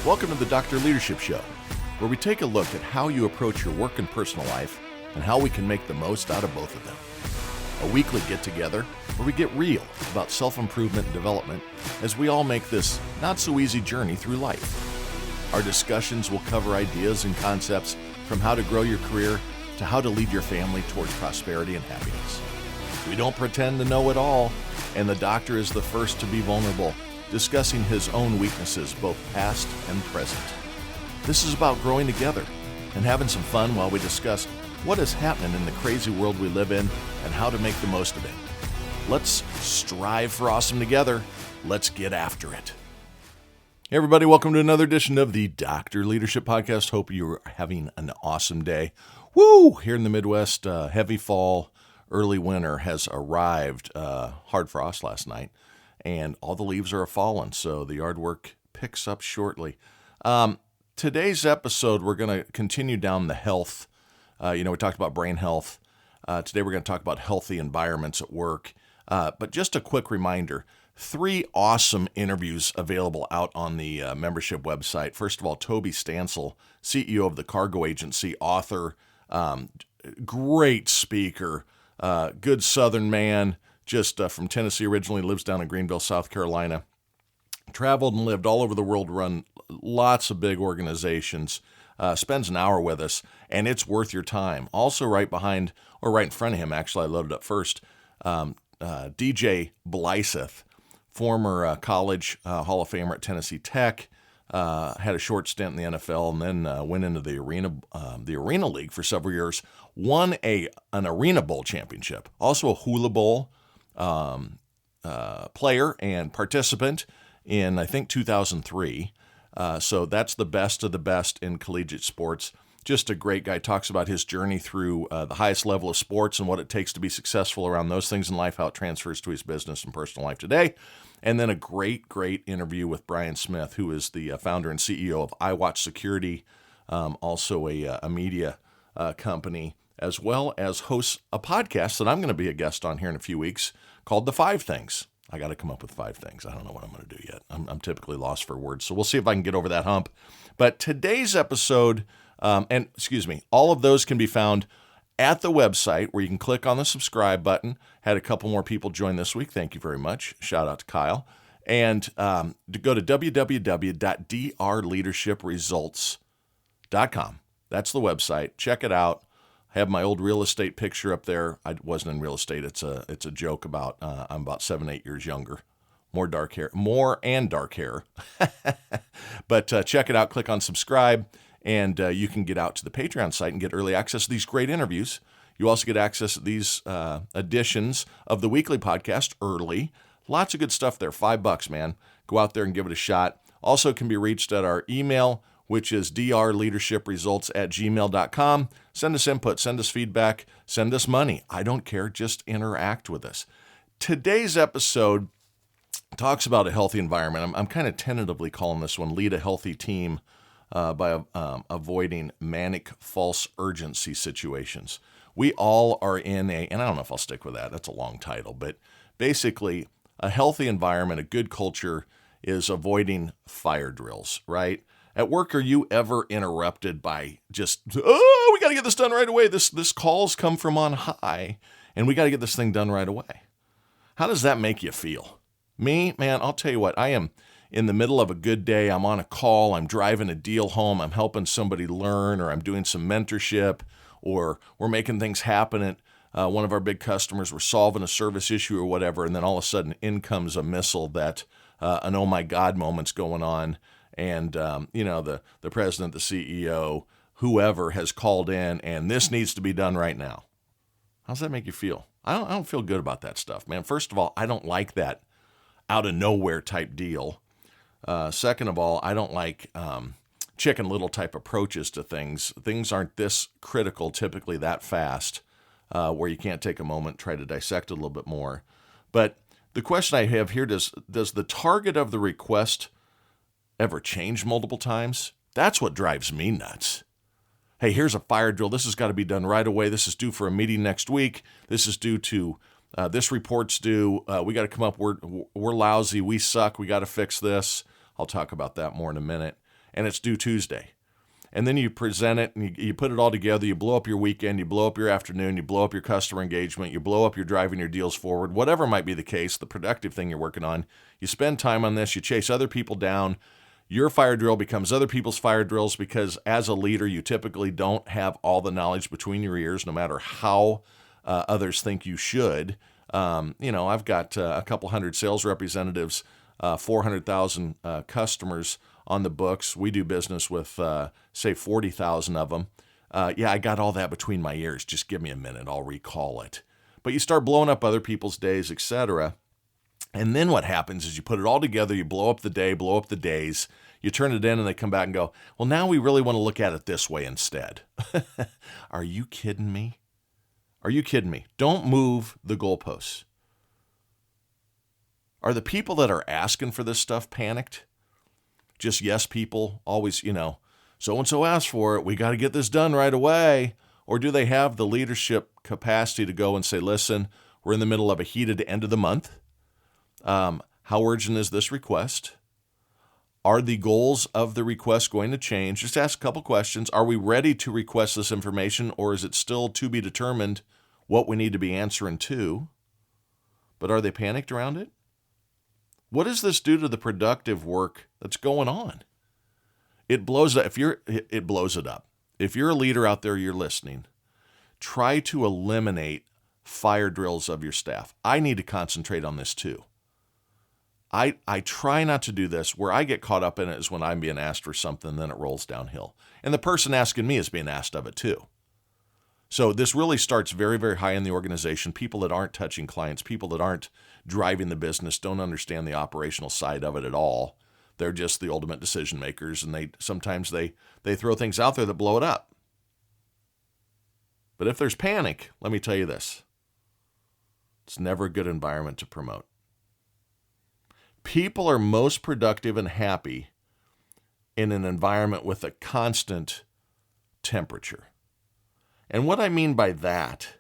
Welcome to the Dr. Leadership Show, where we take a look at how you approach your work and personal life and how we can make the most out of both of them. A weekly get-together where we get real about self-improvement and development as we all make this not-so-easy journey through life. Our discussions will cover ideas and concepts from how to grow your career to how to lead your family towards prosperity and happiness. We don't pretend to know it all, and the doctor is the first to be vulnerable, discussing his own weaknesses, both past and present. This is about growing together and having some fun while we discuss what is happening in the crazy world we live in and how to make the most of it. Let's strive for awesome together. Let's get after it. Hey everybody, welcome to another edition of the Dr. Leadership Podcast. Hope you're having an awesome day. Woo! Here in the Midwest, heavy fall, early winter has arrived. Hard frost last night. And all the leaves are fallen, so the yard work picks up shortly. Today's episode, we're going to continue down the health. We talked about brain health. Today we're going to talk about healthy environments at work. But just a quick reminder, 3 awesome interviews available out on the membership website. First of all, Toby Stansel, CEO of the Cargo Agency, author, great speaker, good Southern man, just from Tennessee originally, lives down in Greenville, South Carolina. Traveled and lived all over the world, run lots of big organizations, spends an hour with us, and it's worth your time. Also right behind, or right in front of him, actually, I loaded up first, DJ Blythe, former college Hall of Famer at Tennessee Tech, had a short stint in the NFL, and then went into the Arena League for several years, won an Arena Bowl championship, also a Hula Bowl player and participant in, I think, 2003. So that's the best of the best in collegiate sports. Just a great guy. Talks about his journey through the highest level of sports and what it takes to be successful around those things in life, how it transfers to his business and personal life today. And then a great interview with Brian Smith, who is the founder and CEO of iWatch Security, also a media company, as well as hosts a podcast that I'm going to be a guest on here in a few weeks called The 5 Things. I got to come up with 5 things. I don't know what I'm going to do yet. I'm typically lost for words, so we'll see if I can get over that hump. But today's episode, all of those can be found at the website where you can click on the subscribe button. Had a couple more people join this week. Thank you very much. Shout out to Kyle. And to go to www.drleadership.results.com. That's the website. Check it out. I have my old real estate picture up there. I wasn't in real estate. It's a joke about I'm about 7-8 years younger, more dark hair. But check it out. Click on subscribe, and you can get out to the Patreon site and get early access to these great interviews. You also get access to these editions of the weekly podcast early. Lots of good stuff there. $5, man. Go out there and give it a shot. Also can be reached at our email, which is drleadershipresults@gmail.com. Send us input, send us feedback, send us money. I don't care, just interact with us. Today's episode talks about a healthy environment. I'm kind of tentatively calling this one Lead a Healthy Team by avoiding manic false urgency situations. We all are in and I don't know if I'll stick with that, that's a long title, but basically a healthy environment, a good culture is avoiding fire drills, right? At work, are you ever interrupted by just, we got to get this done right away. This call's come from on high, and we got to get this thing done right away. How does that make you feel? Me, man, I'll tell you what, I am in the middle of a good day. I'm on a call. I'm driving a deal home. I'm helping somebody learn, or I'm doing some mentorship, or we're making things happen at one of our big customers. We're solving a service issue or whatever, and then all of a sudden in comes a missile that an oh my God moment's going on. And, the president, the CEO, whoever has called in, and this needs to be done right now. How does that make you feel? I don't feel good about that stuff, man. First of all, I don't like that out of nowhere type deal. Second of all, I don't like Chicken Little type approaches to things. Things aren't this critical, typically that fast, where you can't take a moment, try to dissect it a little bit more. But the question I have here, does the target of the request ever change multiple times? That's what drives me nuts. Hey, here's a fire drill. This has got to be done right away. This is due for a meeting next week. This is due to, this report's due. We got to come up. We're lousy. We suck. We got to fix this. I'll talk about that more in a minute. and it's due Tuesday. And then you present it and you put it all together. You blow up your weekend, you blow up your afternoon, you blow up your customer engagement, you blow up your driving your deals forward, whatever might be the case, the productive thing you're working on. You spend time on this, you chase other people down. Your fire drill becomes other people's fire drills because as a leader, you typically don't have all the knowledge between your ears, no matter how others think you should. I've got a couple hundred sales representatives, 400,000 customers on the books. We do business with, say, 40,000 of them. I got all that between my ears. Just give me a minute. I'll recall it. But you start blowing up other people's days, etc. And then what happens is you put it all together. You blow up the day, blow up the days. You turn it in and they come back and go, well, now we really want to look at it this way instead. Are you kidding me? Are you kidding me? Don't move the goalposts. Are the people that are asking for this stuff panicked? Just yes people, always, so-and-so asked for it. We got to get this done right away. Or do they have the leadership capacity to go and say, listen, we're in the middle of a heated end of the month. How urgent is this request? Are the goals of the request going to change? Just ask a couple questions. Are we ready to request this information, or is it still to be determined what we need to be answering to? But are they panicked around it? What does this do to the productive work that's going on? It blows it up. It blows it up. If you're a leader out there, you're listening, try to eliminate fire drills of your staff. I need to concentrate on this too. I try not to do this. Where I get caught up in it is when I'm being asked for something, then it rolls downhill. And the person asking me is being asked of it too. So this really starts very, very high in the organization. People that aren't touching clients, people that aren't driving the business, don't understand the operational side of it at all. They're just the ultimate decision makers, and sometimes they throw things out there that blow it up. But if there's panic, let me tell you this. It's never a good environment to promote. People are most productive and happy in an environment with a constant temperature. And what I mean by that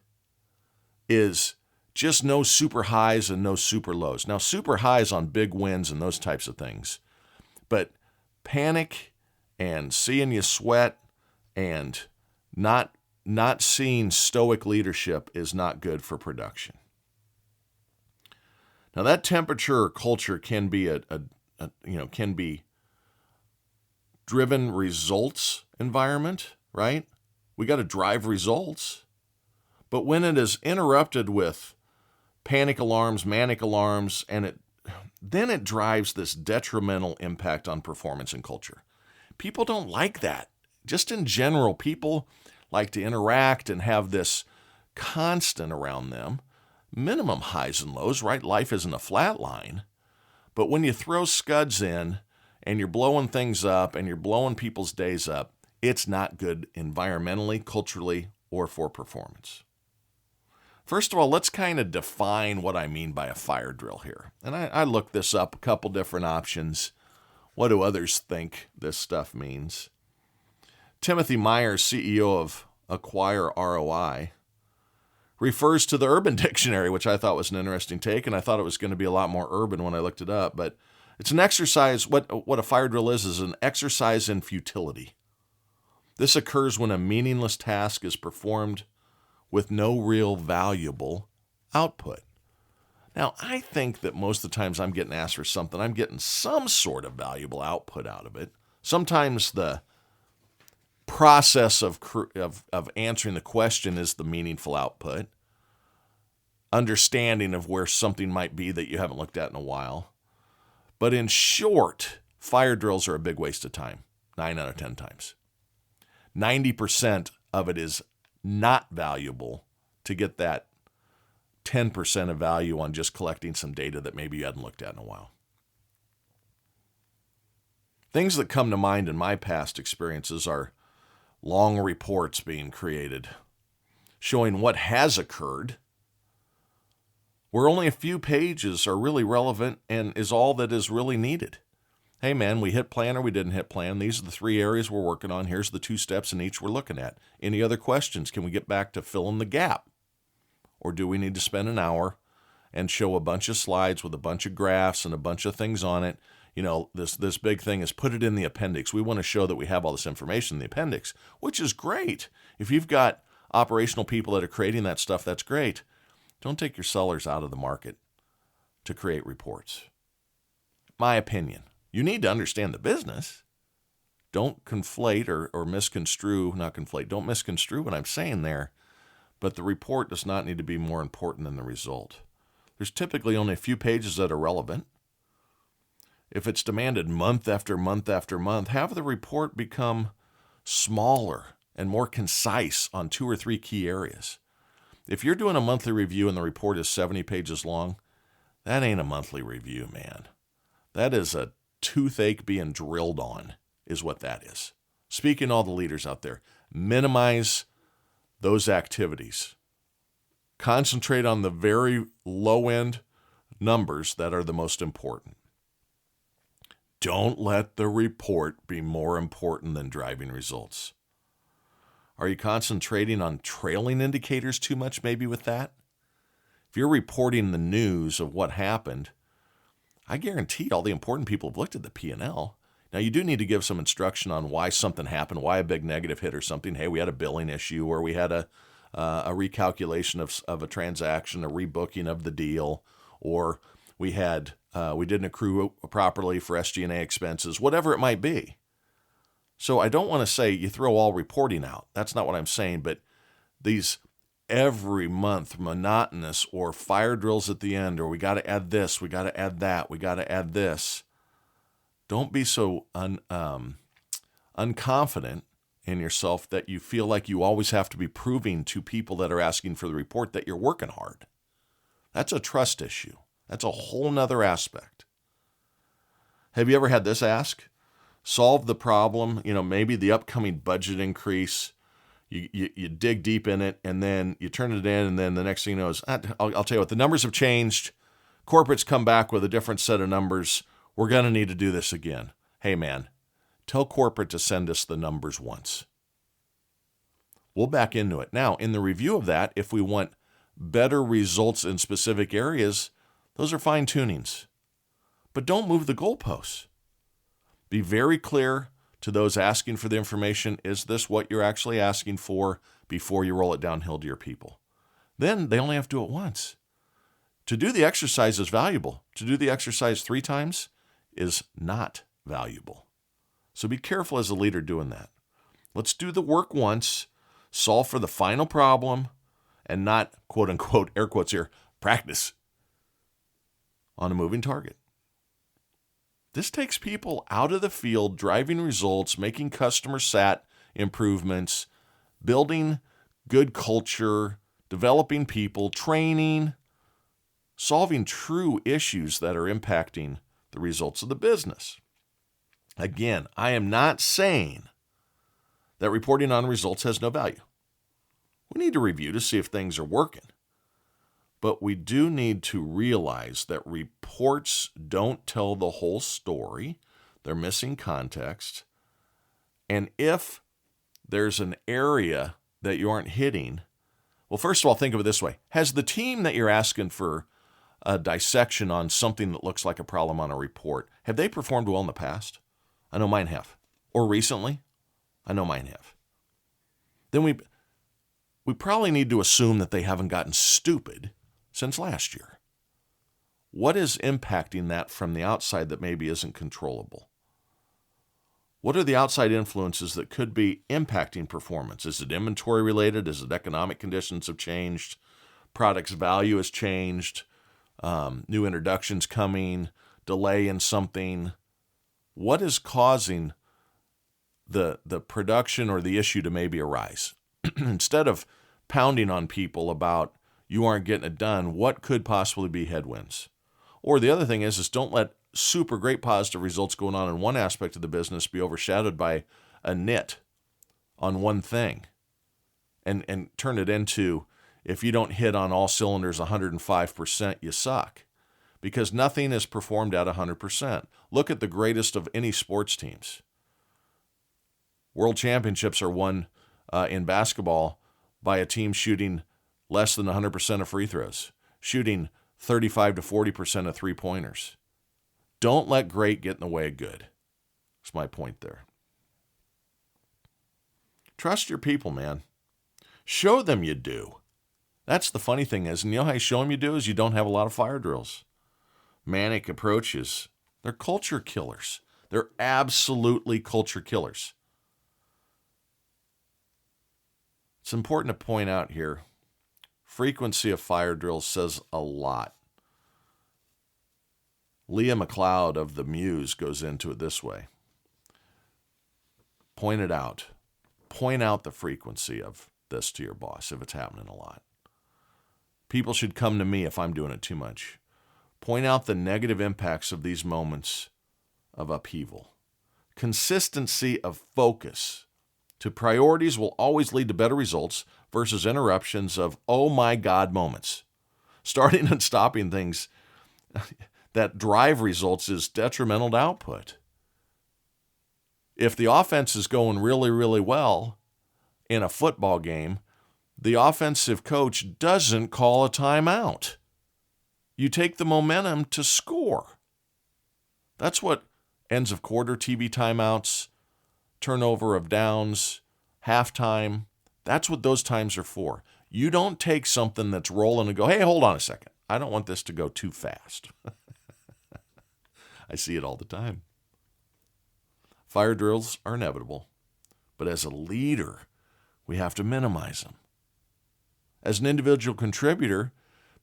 is just no super highs and no super lows. Now, super highs on big wins and those types of things. But panic and seeing you sweat and not seeing stoic leadership is not good for production. Now, that temperature or culture can be can be driven results environment, right? We got to drive results. But when it is interrupted with panic alarms, manic alarms, and then it drives this detrimental impact on performance and culture. People don't like that. Just in general, people like to interact and have this constant around them. Minimum highs and lows, right? Life isn't a flat line. But when you throw scuds in and you're blowing things up and you're blowing people's days up, it's not good environmentally, culturally, or for performance. First of all, let's kind of define what I mean by a fire drill here. And I looked this up, a couple different options. What do others think this stuff means? Timothy Myers, CEO of Acquire ROI, refers to the Urban Dictionary, which I thought was an interesting take, and I thought it was going to be a lot more urban when I looked it up. But it's an exercise. What a fire drill is an exercise in futility. This occurs when a meaningless task is performed with no real valuable output. Now, I think that most of the times I'm getting asked for something, I'm getting some sort of valuable output out of it. Sometimes the process of answering the question is the meaningful output. Understanding of where something might be that you haven't looked at in a while. But in short, fire drills are a big waste of time, 9 out of 10 times. 90% of it is not valuable to get that 10% of value on just collecting some data that maybe you hadn't looked at in a while. Things that come to mind in my past experiences are long reports being created showing what has occurred, where only a few pages are really relevant and is all that is really needed. Hey man, we hit plan or we didn't hit plan. These are the 3 areas we're working on. Here's the 2 steps in each we're looking at. Any other questions? Can we get back to filling the gap? Or do we need to spend an hour and show a bunch of slides with a bunch of graphs and a bunch of things on it, this big thing is put it in the appendix. We want to show that we have all this information in the appendix, which is great. If you've got operational people that are creating that stuff, that's great. Don't take your sellers out of the market to create reports. My opinion. You need to understand the business. Don't conflate or misconstrue, not conflate, don't misconstrue what I'm saying there, but the report does not need to be more important than the result. There's typically only a few pages that are relevant. If it's demanded month after month after month, have the report become smaller and more concise on 2 or 3 key areas. If you're doing a monthly review and the report is 70 pages long, that ain't a monthly review, man. That is a toothache being drilled on, is what that is. Speaking to all the leaders out there, minimize those activities. Concentrate on the very low-end numbers that are the most important. Don't let the report be more important than driving results. Are you concentrating on trailing indicators too much maybe with that? If you're reporting the news of what happened, I guarantee all the important people have looked at the P&L. Now, you do need to give some instruction on why something happened, why a big negative hit or something. Hey, we had a billing issue, or we had a recalculation of a transaction, a rebooking of the deal, or we didn't accrue properly for SG&A expenses, whatever it might be. So I don't want to say you throw all reporting out. That's not what I'm saying, but these every month monotonous or fire drills at the end, or we got to add this, we got to add that, we got to add this. Don't be so unconfident in yourself that you feel like you always have to be proving to people that are asking for the report that you're working hard. That's a trust issue. That's a whole nother aspect. Have you ever had this ask? Solve the problem, maybe the upcoming budget increase. You dig deep in it, and then you turn it in, and then the next thing you know is, I'll tell you what, the numbers have changed. Corporate's come back with a different set of numbers. We're going to need to do this again. Hey, man, tell corporate to send us the numbers once. We'll back into it. Now, in the review of that, if we want better results in specific areas, those are fine-tunings. But don't move the goalposts. Be very clear to those asking for the information. Is this what you're actually asking for before you roll it downhill to your people? Then they only have to do it once. To do the exercise is valuable. To do the exercise 3 times is not valuable. So be careful as a leader doing that. Let's do the work once, solve for the final problem, and not, quote unquote, air quotes here, practice on a moving target. This takes people out of the field, driving results, making customer sat improvements, building good culture, developing people, training, solving true issues that are impacting the results of the business. Again, I am not saying that reporting on results has no value. We need to review to see if things are working. But we do need to realize that reports don't tell the whole story. They're missing context. And if there's an area that you aren't hitting, well, first of all, think of it this way. Has the team that you're asking for a dissection on something that looks like a problem on a report, have they performed well in the past? I know mine have. Or recently? I know mine have. Then we probably need to assume that they haven't gotten stupid since last year. What is impacting that from the outside that maybe isn't controllable? What are the outside influences that could be impacting performance? Is it inventory related? Is it economic conditions have changed? Product's value has changed? New introductions coming? Delay in something? What is causing the production or the issue to maybe arise? Instead of pounding on people about you aren't getting it done, what could possibly be headwinds? Or the other thing is don't let super great positive results going on in one aspect of the business be overshadowed by a nit on one thing and turn it into, if you don't hit on all cylinders 105%, you suck. Because nothing is performed at 100%. Look at the greatest of any sports teams. World championships are won in basketball by a team shooting less than 100% of free throws, shooting 35 to 40% of three-pointers. Don't let great get in the way of good. That's my point there. Trust your people, man. Show them you do. That's the funny thing is, and you know how you show them you do is you don't have a lot of fire drills. Manic approaches, they're culture killers. They're absolutely culture killers. It's important to point out here, frequency of fire drills says a lot. Leah McLeod of The Muse goes into it this way. Point it out. Point out the frequency of this to your boss if it's happening a lot. People should come to me if I'm doing it too much. Point out the negative impacts of these moments of upheaval. Consistency of focus to priorities will always lead to better results versus interruptions of, oh my God, moments. Starting and stopping things that drive results is detrimental to output. If the offense is going really, really well in a football game, the offensive coach doesn't call a timeout. You take the momentum to score. That's what ends of quarter, TV timeouts, turnover of downs, halftime, that's what those times are for. You don't take something that's rolling and go, hey, hold on a second. I don't want this to go too fast. I see it all the time. Fire drills are inevitable, but as a leader, we have to minimize them. As an individual contributor,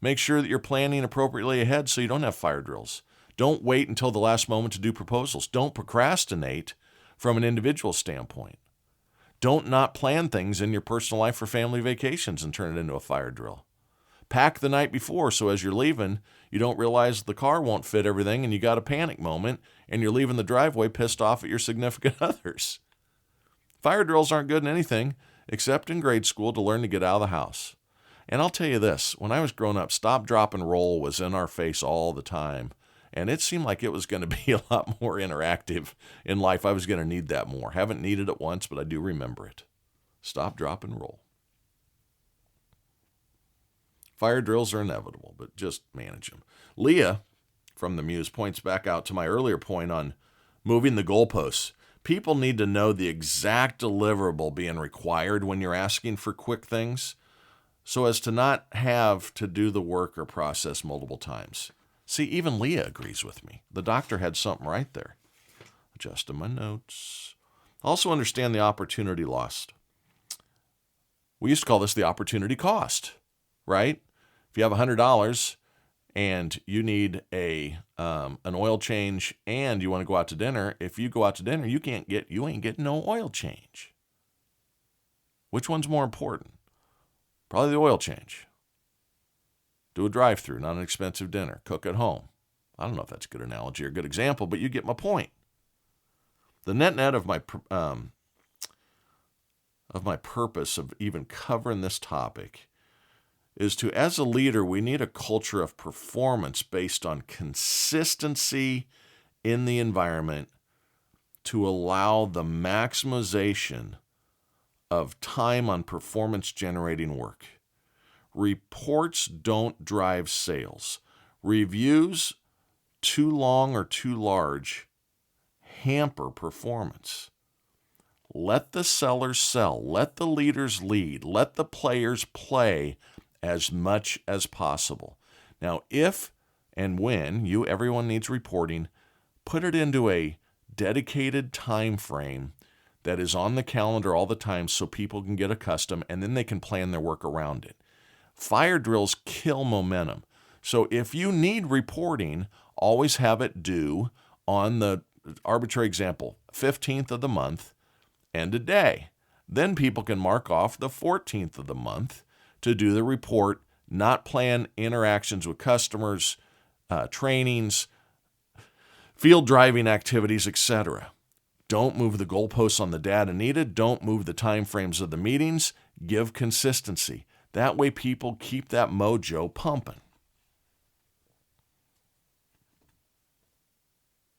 make sure that you're planning appropriately ahead so you don't have fire drills. Don't wait until the last moment to do proposals. Don't procrastinate from an individual standpoint. Don't not plan things in your personal life for family vacations and turn it into a fire drill. Pack the night before so as you're leaving, you don't realize the car won't fit everything and you got a panic moment and you're leaving the driveway pissed off at your significant others. Fire drills aren't good in anything except in grade school to learn to get out of the house. And I'll tell you this, when I was growing up, stop, drop, and roll was in our face all the time. And it seemed like it was going to be a lot more interactive in life. I was going to need that more. Haven't needed it once, but I do remember it. Stop, drop, and roll. Fire drills are inevitable, but just manage them. Leah from The Muse points back out to my earlier point on moving the goalposts. People need to know the exact deliverable being required when you're asking for quick things so as to not have to do the work or process multiple times. See, even Leah agrees with me. The doctor had something right there. Adjusting my notes. Also understand the opportunity lost. We used to call this the opportunity cost, right? If you have $100 and you need an oil change and you want to go out to dinner, if you go out to dinner, you ain't getting no oil change. Which one's more important? Probably the oil change. Do a drive-through, not an expensive dinner. Cook at home. I don't know if that's a good analogy or a good example, but you get my point. The net of my purpose of even covering this topic is to, as a leader, we need a culture of performance based on consistency in the environment to allow the maximization of time on performance-generating work. Reports don't drive sales. Reviews, too long or too large, hamper performance. Let the sellers sell. Let the leaders lead. Let the players play as much as possible. Now, if and when everyone needs reporting, put it into a dedicated time frame that is on the calendar all the time so people can get accustomed and then they can plan their work around it. Fire drills kill momentum. So if you need reporting, always have it due on the arbitrary example, 15th of the month and a day. Then people can mark off the 14th of the month to do the report, not plan interactions with customers, trainings, field driving activities, etc. Don't move the goalposts on the data needed. Don't move the time frames of the meetings. Give consistency. That way people keep that mojo pumping.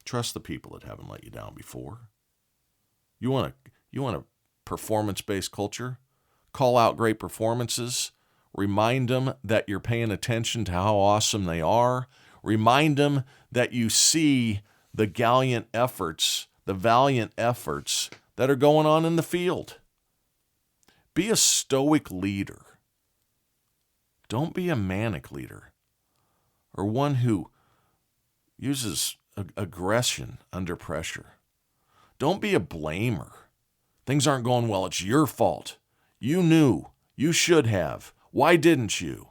Trust the people that haven't let you down before. You want a performance-based culture? Call out great performances. Remind them that you're paying attention to how awesome they are. Remind them that you see the valiant efforts that are going on in the field. Be a stoic leader. Don't be a manic leader or one who uses aggression under pressure. Don't be a blamer. Things aren't going well. It's your fault. You knew. You should have. Why didn't you?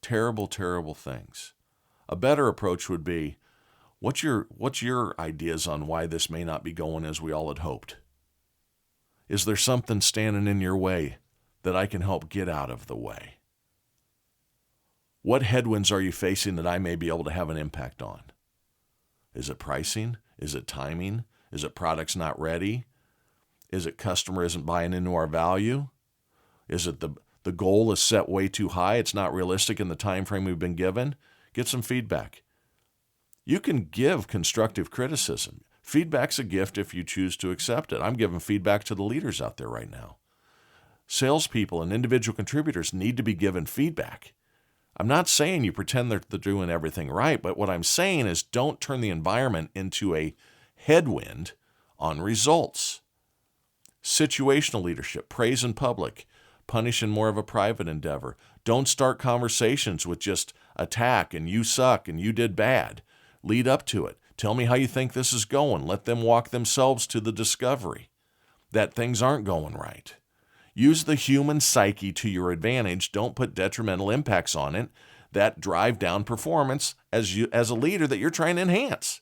Terrible, terrible things. A better approach would be, what's your ideas on why this may not be going as we all had hoped? Is there something standing in your way that I can help get out of the way? What headwinds are you facing that I may be able to have an impact on? Is it pricing? Is it timing? Is it products not ready? Is it customer isn't buying into our value? Is it the goal is set way too high? It's not realistic in the time frame we've been given? Get some feedback. You can give constructive criticism. Feedback's a gift if you choose to accept it. I'm giving feedback to the leaders out there right now. Salespeople and individual contributors need to be given feedback. I'm not saying you pretend they're doing everything right, but what I'm saying is don't turn the environment into a headwind on results. Situational leadership, praise in public, punish in more of a private endeavor. Don't start conversations with just attack and you suck and you did bad. Lead up to it. Tell me how you think this is going. Let them walk themselves to the discovery that things aren't going right. Use the human psyche to your advantage. Don't put detrimental impacts on it that drive down performance as a leader that you're trying to enhance.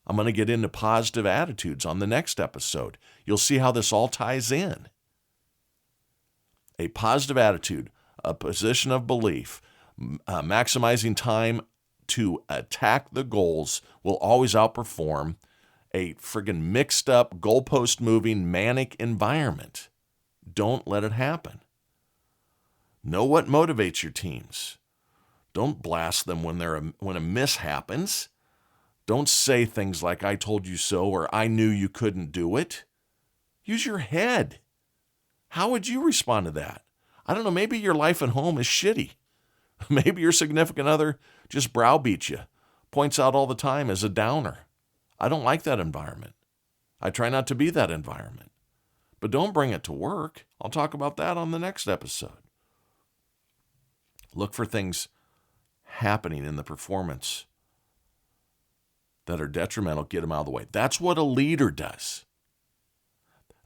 I'm going to get into positive attitudes on the next episode. You'll see how this all ties in. A positive attitude, a position of belief, maximizing time to attack the goals will always outperform a friggin' mixed up, goalpost moving, manic environment. Don't let it happen. Know what motivates your teams. Don't blast them when a miss happens. Don't say things like, I told you so, or I knew you couldn't do it. Use your head. How would you respond to that? I don't know, maybe your life at home is shitty. Maybe your significant other just browbeats you, points out all the time as a downer. I don't like that environment. I try not to be that environment. But don't bring it to work. I'll talk about that on the next episode. Look for things happening in the performance that are detrimental, get them out of the way. That's what a leader does.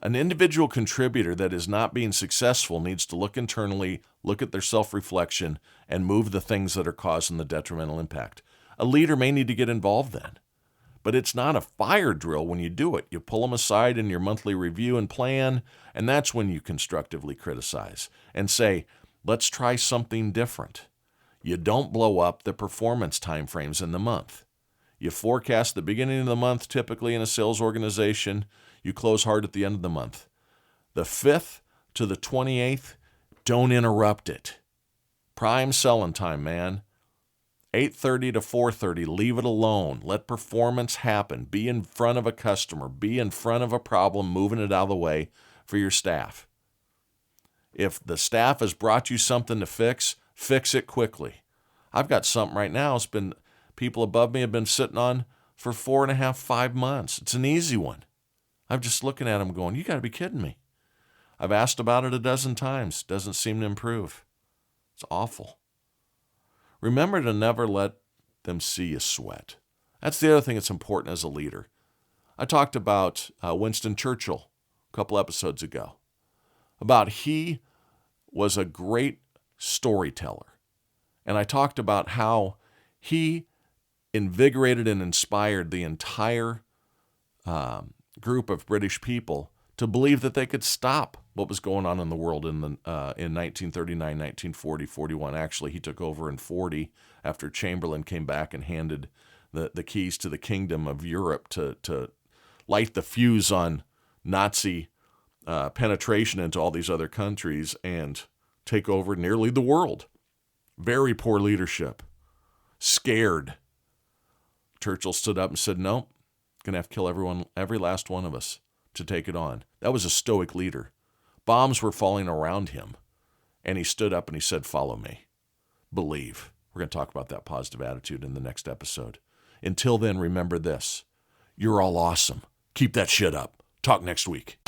An individual contributor that is not being successful needs to look internally, look at their self-reflection, and move the things that are causing the detrimental impact. A leader may need to get involved then, but it's not a fire drill when you do it. You pull them aside in your monthly review and plan, and that's when you constructively criticize and say, let's try something different. You don't blow up the performance timeframes in the month. You forecast the beginning of the month, typically in a sales organization. You close hard at the end of the month. The 5th to the 28th, don't interrupt it. Prime selling time, man. 8:30 to 4:30, leave it alone. Let performance happen. Be in front of a customer. Be in front of a problem, moving it out of the way for your staff. If the staff has brought you something to fix it quickly. I've got something right now. It's been people above me have been sitting on for 4.5, 5 months. It's an easy one. I'm just looking at them going, you got to be kidding me. I've asked about it a dozen times. Doesn't seem to improve. It's awful. Remember to never let them see you sweat. That's the other thing that's important as a leader. I talked about Winston Churchill a couple episodes ago, about he was a great storyteller. And I talked about how he invigorated and inspired the entire group of British people to believe that they could stop what was going on in the world in 1939, 1940, 41. Actually, he took over in 40 after Chamberlain came back and handed the keys to the kingdom of Europe to light the fuse on Nazi penetration into all these other countries and take over nearly the world. Very poor leadership. Scared. Churchill stood up and said, no, going to have to kill every last one of us to take it on. That was a stoic leader. Bombs were falling around him, and he stood up and he said, follow me. Believe. We're going to talk about that positive attitude in the next episode. Until then, remember this. You're all awesome. Keep that shit up. Talk next week.